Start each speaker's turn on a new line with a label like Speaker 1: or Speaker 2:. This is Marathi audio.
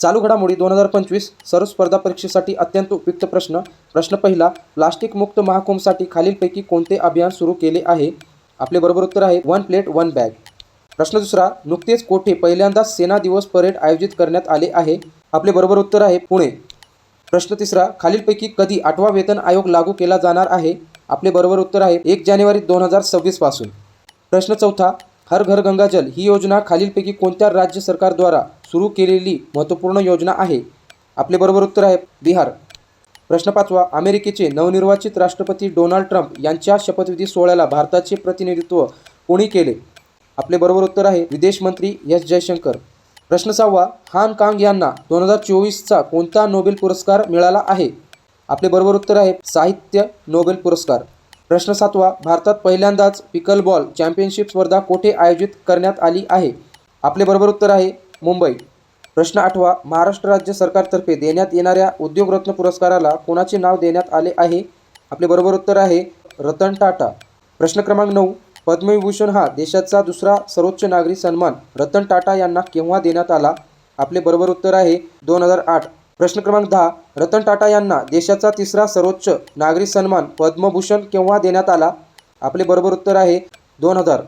Speaker 1: चालू घडामोडी 2025 सर्व स्पर्धा परीक्षेसाठी अत्यंत उपयुक्त प्रश्न. प्रश्न पहिला, प्लास्टिक मुक्त महाकुंभसाठी खालीलपैकी कोणते अभियान सुरू केले आहे? आपले बरोबर उत्तर आहे 1 प्लेट 1 बॅग. प्रश्न दुसरा, नुकतेच कोठे पहिल्यांदाच सेना दिवस परेड आयोजित करण्यात आले आहे? आपले बरोबर उत्तर आहे पुणे. प्रश्न तिसरा, खालीलपैकी कधी 8वा वेतन आयोग लागू केला जाणार आहे? आपले बरोबर उत्तर आहे 1 जानेवारी 2026 पासून. प्रश्न चौथा, हर घर गंगा जल ही योजना खालीलपैकी कोणत्या राज्य सरकारद्वारा सुरू केलेली महत्त्वपूर्ण योजना आहे? आपले बरोबर उत्तर आहे बिहार. प्रश्न पाचवा, अमेरिकेचे नवनिर्वाचित राष्ट्रपती डोनाल्ड ट्रम्प यांच्या शपथविधी सोहळ्याला भारताचे प्रतिनिधित्व कोणी केले? आपले बरोबर उत्तर आहे विदेश मंत्री एस जयशंकर. प्रश्न सहावा, हान कांग यांना 2024चा कोणता नोबेल पुरस्कार मिळाला आहे? आपले बरोबर उत्तर आहे साहित्य नोबेल पुरस्कार. प्रश्न सातवा, भारतात पहिल्यांदाच पिकलबॉल चॅम्पियनशिप स्पर्धा कोठे आयोजित करण्यात आली आहे? आपले बरोबर उत्तर आहे मुंबई. प्रश्न आठवा, महाराष्ट्र राज्य सरकारतर्फे देण्यात येणाऱ्या उद्योगरत्न पुरस्काराला कोणाचे नाव देण्यात आले आहे? आपले बरोबर उत्तर आहे रतन टाटा. प्रश्न क्रमांक 9, पद्मविभूषण हा देशाचा दुसरा सर्वोच्च नागरी सन्मान रतन टाटा यांना केव्हा देण्यात आला? आपले बरोबर उत्तर आहे 2008. प्रश्न क्रमांक 10, रतन टाटा यांना देशाचा तिसरा सर्वोच्च नागरी सन्मान पद्मभूषण केव्हा देण्यात आला? आपले बरोबर उत्तर आहे 2000.